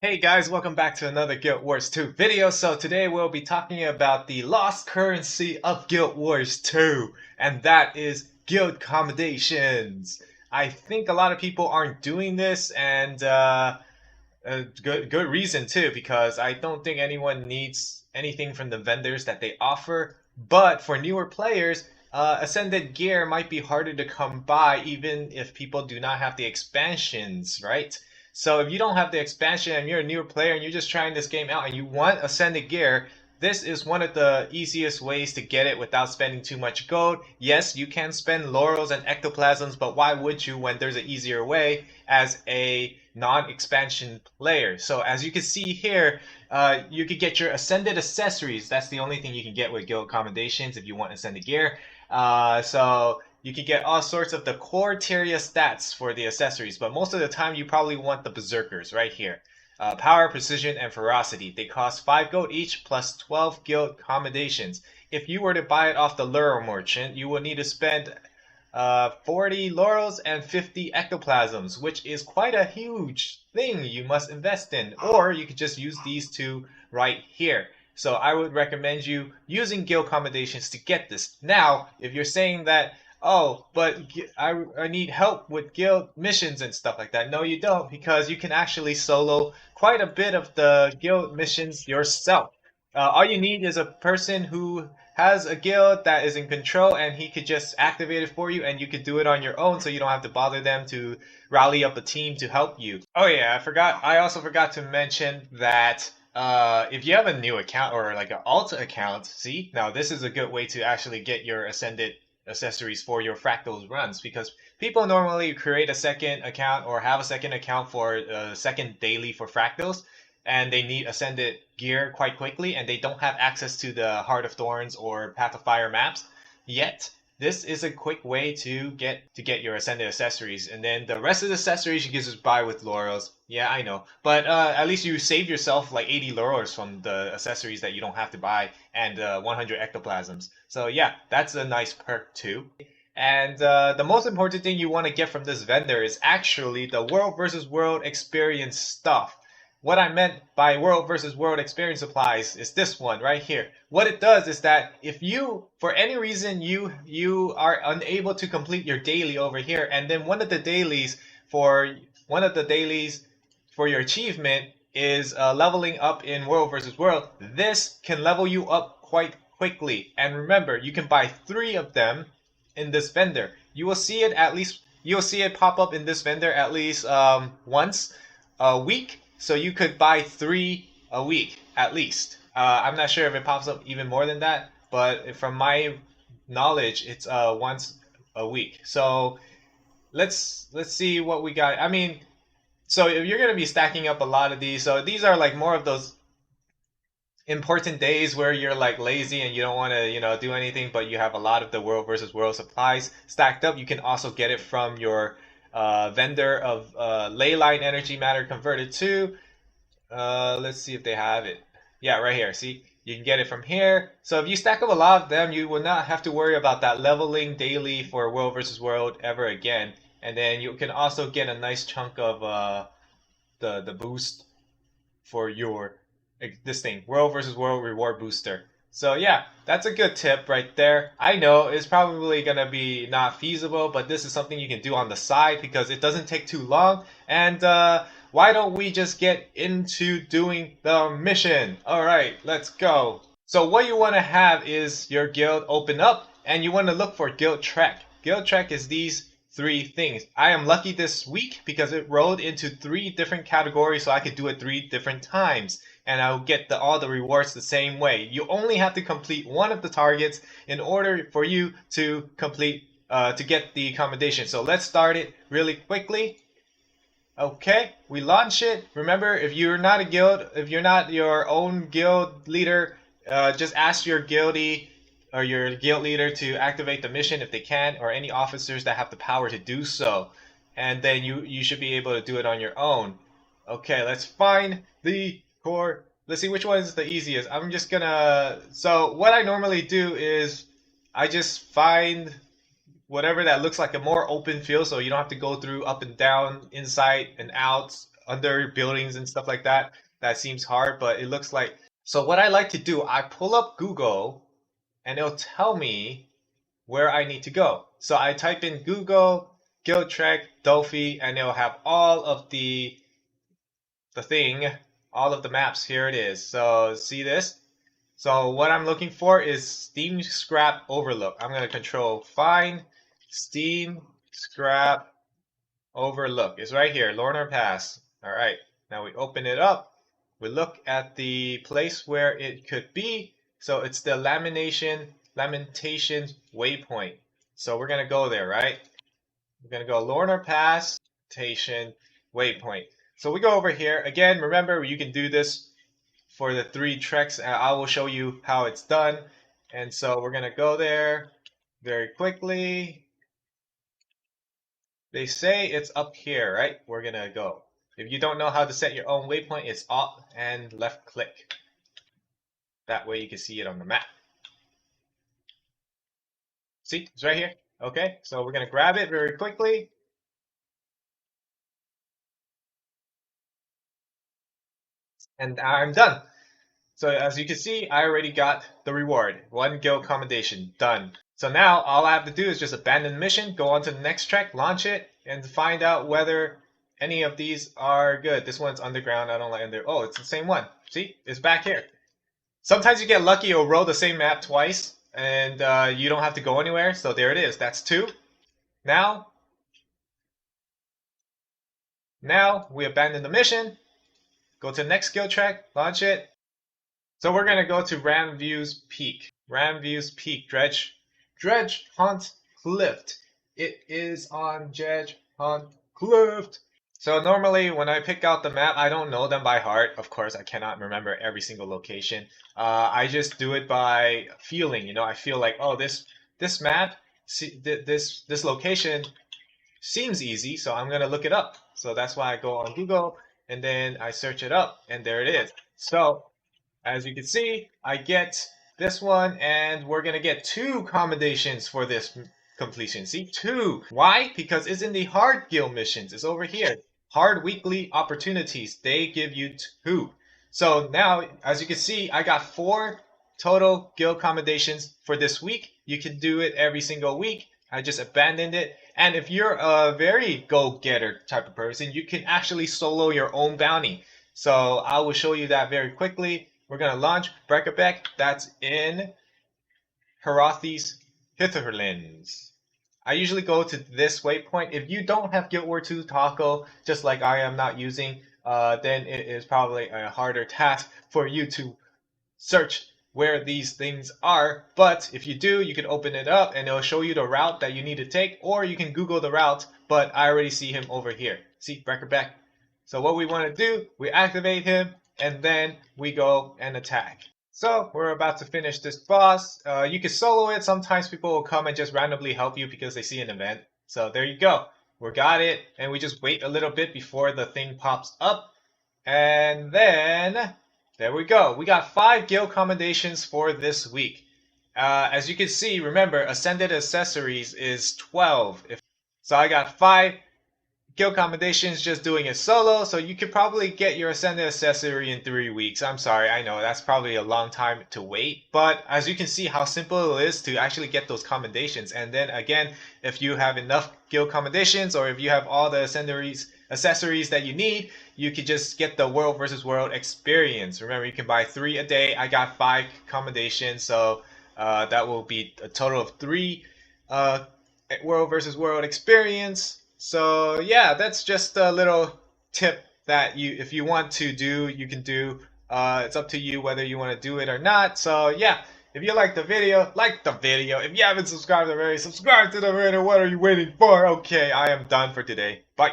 Hey guys, welcome back to another Guild Wars 2 video. So today we'll be talking about the lost currency of Guild Wars 2, and that is guild commendations. I think a lot of people aren't doing this, and good reason too, because I don't think anyone needs anything from the vendors that they offer. But for newer players, Ascended gear might be harder to come by, even if people do not have the expansions, right? So if you don't have the expansion and you're a newer player and you're just trying this game out and you want Ascended gear, this is one of the easiest ways to get it without spending too much gold. Yes, you can spend laurels and ectoplasms, but why would you when there's an easier way as a non-expansion player? So as you can see here, you could get your Ascended accessories. That's the only thing you can get with guild commendations if you want Ascended gear. So you can get all sorts of the core Tyria stats for the accessories, but most of the time you probably want the Berserkers right here. Power, Precision, and Ferocity. They cost 5 gold each plus 12 guild commendations. If you were to buy it off the Lure Merchant, you would need to spend 40 laurels and 50 ectoplasms, which is quite a huge thing you must invest in. Or you could just use these two right here. So I would recommend you using guild commendations to get this. Now, if you're saying that, oh, but I need help with guild missions and stuff like that. No, you don't, because you can actually solo quite a bit of the guild missions yourself. All you need is a person who has a guild that is in control, and he could just activate it for you, and you could do it on your own, so you don't have to bother them to rally up a team to help you. Oh yeah, I also forgot to mention that if you have a new account or like an alt account, see, now this is a good way to actually get your Ascended accessories for your fractals runs, because people normally create a second account or have a second account for a second daily for fractals, and they need Ascended gear quite quickly, and they don't have access to the Heart of Thorns or Path of Fire maps yet. This is a quick way to get your Ascended accessories, and then the rest of the accessories you can just buy with laurels. Yeah, I know, but at least you save yourself like 80 laurels from the accessories that you don't have to buy, and 100 ectoplasms. So yeah, that's a nice perk too. And the most important thing you want to get from this vendor is actually the World versus World experience stuff. What I meant by World versus World experience supplies is this one right here. What it does is that if you, for any reason, you are unable to complete your daily over here, and then one of the dailies for your achievement is leveling up in World versus World, this can level you up quite quickly. And remember, you can buy 3 of them in this vendor. You'll see it pop up in this vendor at least once a week. So you could buy 3 a week at least. I'm not sure if it pops up even more than that, but from my knowledge, it's once a week. So let's see what we got. I mean, so if you're gonna be stacking up a lot of these, so these are like more of those important days where you're like lazy and you don't want to do anything, but you have a lot of the World versus World supplies stacked up. You can also get it from your vendor of leyline energy matter converted to let's see if they have it. Yeah, right here, see, you can get it from here. So if you stack up a lot of them, you will not have to worry about that leveling daily for World versus World ever again. And then you can also get a nice chunk of the boost for your this thing, World versus World reward booster. So yeah, that's a good tip right there. I know it's probably gonna be not feasible, but this is something you can do on the side because it doesn't take too long. And why don't we just get into doing the mission? All right, let's go. So what you want to have is your guild open up, and you want to look for guild track. Guild track is these 3 things. I am lucky this week because it rolled into 3 different categories, so I could do it 3 different times, and I'll get all the rewards the same way. You only have to complete one of the targets in order for you to complete to get the commendation. So let's start it really quickly. Okay, we launch it. Remember, if you're not a guild, if you're not your own guild leader, just ask your guildie or your guild leader to activate the mission if they can, or any officers that have the power to do so. And then you should be able to do it on your own. Okay, let's find the core. Let's see which one is the easiest. I'm just gonna, so what I normally do is I just find whatever that looks like a more open field, so you don't have to go through up and down, inside and out under buildings and stuff like that. That seems hard, but it looks like. So what I like to do, I pull up Google and it'll tell me where I need to go. So I type in Google, Guild Trek, Dolphy, and it'll have all of the thing, all of the maps. Here it is. So see this? So what I'm looking for is Steam Scrap Overlook. I'm going to control find Steam Scrap Overlook. It's right here, Lorner Pass. All right. Now we open it up. We look at the place where it could be. So it's the Lamentations Waypoint. So we're going to go there, right? We're going to go Lorner Pass, Lamentation Waypoint. So we go over here. Again, remember, you can do this for the 3 treks. I will show you how it's done. And so we're going to go there very quickly. They say it's up here, right? We're going to go. If you don't know how to set your own waypoint, it's Alt and left click. That way you can see it on the map. See, it's right here. Okay, so we're going to grab it very quickly. And I'm done. So as you can see, I already got the reward. 1 guild commendation, done. So now all I have to do is just abandon the mission, go on to the next trek, launch it, and find out whether any of these are good. This one's underground, I don't like under. Oh, it's the same one. See, it's back here. Sometimes you get lucky, you'll roll the same map twice, and you don't have to go anywhere. So there it is, that's 2. Now we abandon the mission, go to the next guild trek, launch it. So we're gonna go to Ramview's Peak. Ramview's Peak, Dredge Hunt Cliff. It is on Dredge Hunt Cliff. So normally when I pick out the map, I don't know them by heart. Of course, I cannot remember every single location. I just do it by feeling. You know, I feel like, oh, this map, this location seems easy, so I'm gonna look it up. So that's why I go on Google and then I search it up, and there it is. So as you can see, I get this one, and we're gonna get 2 commendations for this completion. See, 2. Why? Because it's in the hard guild missions. It's over here. Hard weekly opportunities. They give you 2. So now, as you can see, I got 4 total guild commendations for this week. You can do it every single week. I just abandoned it. And if you're a very go-getter type of person, you can actually solo your own bounty. So I will show you that very quickly. We're going to launch Breckebeck. That's in Herathi's Hitherlands. I usually go to this waypoint. If you don't have Guild War 2 Taco, just like I am not using, then it is probably a harder task for you to search where these things are. But if you do, you can open it up and it'll show you the route that you need to take, or you can Google the route, but I already see him over here. See, Breckebeck. So what we want to do, we activate him, and then we go and attack. So we're about to finish this boss. You can solo it. Sometimes people will come and just randomly help you because they see an event. So there you go. We got it, and we just wait a little bit before the thing pops up. And then, there we go. We got 5 guild commendations for this week. As you can see, remember, Ascended Accessories is 12. So I got 5 guild commendations just doing it solo, so you could probably get your Ascended Accessory in 3 weeks. I'm sorry, I know that's probably a long time to wait, but as you can see how simple it is to actually get those commendations. And then again, if you have enough guild commendations, or if you have all the accessories that you need, you could just get the World versus World experience. Remember, you can buy 3 a day. I got 5 commendations, so that will be a total of 3 World versus World experience. So yeah, that's just a little tip that if you want to do, you can do. It's up to you whether you want to do it or not. So yeah, if you like the video, like the video. If you haven't subscribed already, subscribe to the video. What are you waiting for? Okay, I am done for today. Bye.